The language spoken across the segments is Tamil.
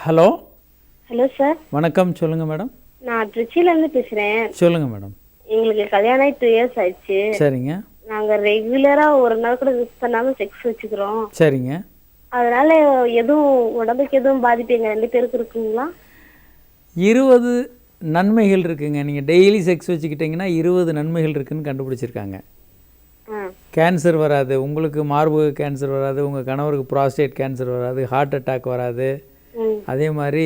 Hello hello sir. வணக்கம், சொல்லுங்கள் மேடம். நான் திருச்சியிலேருந்து பேசுகிறேன். சொல்லுங்கள் மேடம். எங்களுக்கு கல்யாணம் ஆகி 2 இயர்ஸ் ஆயிடுச்சு. சரிங்க. நாங்கள் ரெகுலராக ஒரு நாள் கூட மிஸ் பண்ணாமல் செக்ஸ் வச்சுக்கிறோம். சரிங்க. அதனால எதுவும் உடம்புக்கு எதுவும் பாதிப்பு எங்கள் 2 பேருக்கு இருக்குங்களா? 20 நன்மைகள் இருக்குங்க. நீங்கள் டெய்லி செக்ஸ் வச்சுக்கிட்டிங்கன்னா 20 நன்மைகள் இருக்குதுன்னு கண்டுபிடிச்சிருக்காங்க. கேன்சர் வராது, உங்களுக்கு மார்பு கேன்சர் வராது, உங்கள் கணவருக்கு ப்ராஸ்டேட் கேன்சர் வராது, ஹார்ட் அட்டாக் வராது, அதே மாதிரி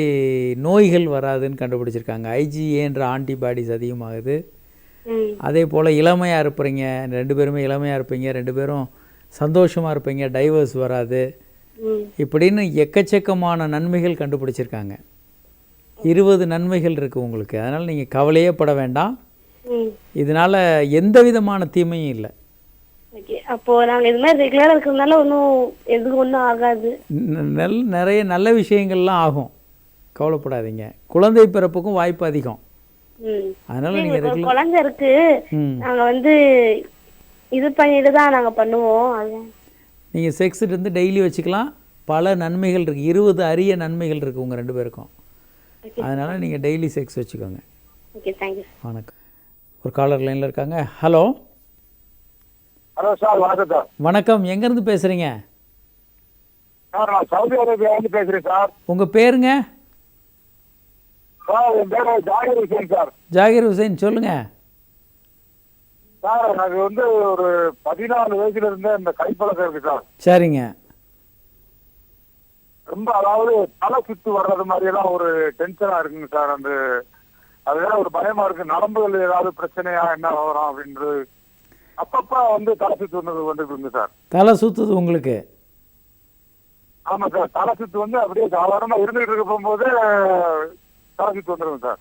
நோய்கள் வராதுன்னு கண்டுபிடிச்சிருக்காங்க. ஐஜிஏன்ற ஆன்டிபாடிஸ் அதிகமாகுது. அதே போல் இளமையாக இருப்பீங்க, 2 பேருமே இளமையாக இருப்பீங்க, 2 பேரும் சந்தோஷமாக இருப்பீங்க, டைவர்ஸ் வராது, இப்படின்னு எக்கச்சக்கமான நன்மைகள் கண்டுபிடிச்சிருக்காங்க. 20 நன்மைகள் இருக்குது உங்களுக்கு. அதனால் நீங்கள் கவலையே பட வேண்டாம். இதனால் எந்த விதமான தீமையும் இல்லை. அப்போ நாங்கள் இது மாதிரி ரெகுலராக இருக்கிறதுனால ஒன்றும் ஆகாது. நிறைய நல்ல விஷயங்கள்லாம் ஆகும், கவலைப்படாதீங்க. குழந்தை பிறப்புக்கும் வாய்ப்பு அதிகம். அதனால நீங்கள் குழந்தை இருக்கு, நாங்கள் இது பண்ணிட்டு தான் நாங்கள் பண்ணுவோம். நீங்கள் செக்ஸ் இருந்து டெய்லி வச்சுக்கலாம். பல நன்மைகள் இருக்குது, 20 அரிய நன்மைகள் இருக்குது உங்கள் 2 பேருக்கும். அதனால் நீங்கள் டெய்லி செக்ஸ் வச்சுக்கோங்க. Okay, thank you. வணக்கம். ஒரு காலர் லைனில் இருக்காங்க. ஹலோ. ஹலோ சார், வணக்கம் சார். வணக்கம், எங்கேருந்து பேசுகிறீங்க? சார், நான் சவுதி அரேபியாவிலேருந்து பேசுகிறேன் சார். உங்கள் பேருங்க? சார், என் பேர் ஜாகிர் ஹுசைன் சார். ஜாகிர் ஹுசைன், சொல்லுங்கள் சார். எனக்கு ஒரு 14 வயசுல இருந்தே இந்த கைப்பழக்கம் இருக்கு சார். சரிங்க. ரொம்ப, அதாவது தலை சுத்து வர்றது மாதிரியெல்லாம் ஒரு டென்ஷனா இருக்குங்க சார். அதுதான் ஒரு பயமா இருக்கு. நரம்புகள் ஏதாவது பிரச்சனையா என்ன வரும் அப்படின்றது அப்பப்ப தலை சுத்து வந்துருக்கு சார். தலை சுத்துது உங்களுக்கு? ஆமா சார், தலை சுத்து அப்படியே சாதாரணமா இருந்துகிட்டு இருக்க போகும்போது தலை சுத்து வந்துருங்க சார்.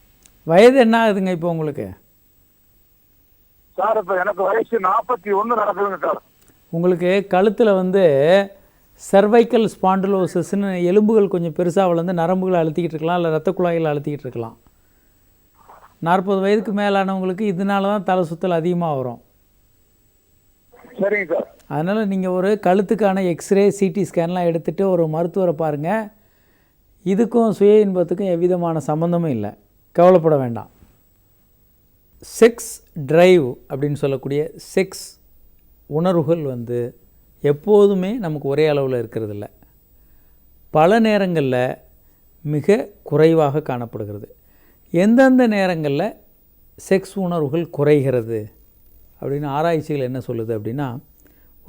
வயது என்ன ஆகுதுங்க இப்போ உங்களுக்கு? சார், இப்போ எனக்கு வயசு 41 நடக்குதுங்க சார். உங்களுக்கு கழுத்தில் சர்வைக்கல் ஸ்பாண்டிலோசிஸ்ன்னு எலும்புகள் கொஞ்சம் பெருசாக வளர்ந்து நரம்புகளை அழுத்திக்கிட்டு இருக்கலாம், இல்லை ரத்த குழாய்களை அழுத்திக்கிட்டு இருக்கலாம். 40 வயதுக்கு மேலானவங்களுக்கு இதனால தான் தலை சுத்தல் அதிகமாக வரும். சரிங்க சார். அதனால் நீங்கள் ஒரு கழுத்துக்கான எக்ஸ்ரே, சிடி ஸ்கேன்லாம் எடுத்துகிட்டு ஒரு மருத்துவரை பாருங்கள். இதுக்கும் சுய இன்பத்துக்கும் எவ்விதமான சம்மந்தமும் இல்லை, கவலைப்பட வேண்டாம். செக்ஸ் டிரைவ் அப்படின்னு சொல்லக்கூடிய செக்ஸ் உணர்வுகள் எப்போதுமே நமக்கு ஒரே அளவில் இருக்கிறதில்ல. பல நேரங்களில் மிக குறைவாக காணப்படுகிறது. எந்தெந்த நேரங்களில் செக்ஸ் உணர்வுகள் குறைகிறது அப்படின்னு ஆராய்ச்சிகள் என்ன சொல்லுது அப்படின்னா,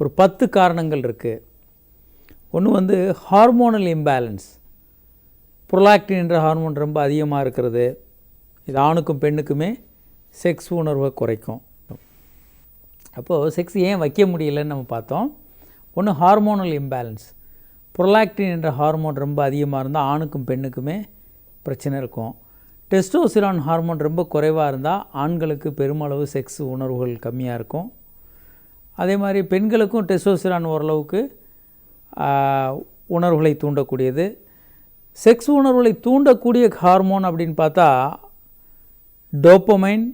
ஒரு 10 காரணங்கள் இருக்குது. ஒன்று ஹார்மோனல் இம்பேலன்ஸ். புரோலாக்டின் என்ற ஹார்மோன் ரொம்ப அதிகமாக இருக்கிறது. இது ஆணுக்கும் பெண்ணுக்குமே செக்ஸ் உணர்வை குறைக்கும். அப்போது செக்ஸ் ஏன் வைக்க முடியலைன்னு நம்ம பார்த்தோம். ஒன்று ஹார்மோனல் இம்பேலன்ஸ். புரோலாக்டின் என்ற ஹார்மோன் ரொம்ப அதிகமாக இருந்தால் ஆணுக்கும் பெண்ணுக்குமே பிரச்சனை இருக்கும். டெஸ்டோஸ்டிரான் ஹார்மோன் ரொம்ப குறைவாக இருந்தால் ஆண்களுக்கு பெருமளவு செக்ஸ் உணர்வுகள் கம்மியாக இருக்கும். அதே மாதிரி பெண்களுக்கும் டெஸ்டோஸ்டிரான் ஓரளவுக்கு உணர்வுகளை தூண்டக்கூடியது. செக்ஸ் உணர்வுகளை தூண்டக்கூடிய ஹார்மோன் அப்படின்னு பார்த்தா டோப்பமைன்,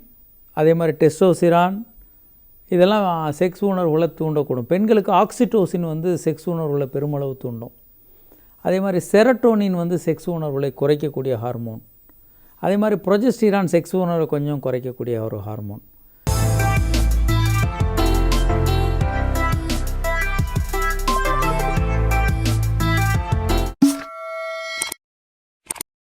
அதே மாதிரி டெஸ்டோஸ்டிரான், இதெல்லாம் செக்ஸ் உணர்வுகளை தூண்டக்கூடும். பெண்களுக்கு ஆக்சிடோசின் செக்ஸ் உணர்வுகளை பெருமளவு தூண்டும். அதே மாதிரி செரட்டோனின் செக்ஸ் உணர்வுகளை குறைக்கக்கூடிய ஹார்மோன். அதே மாதிரி ப்ரொஜெஸ்டிரான் செக்ஸ் உணர்வை கொஞ்சம் குறைக்கக்கூடிய ஒரு ஹார்மோன்.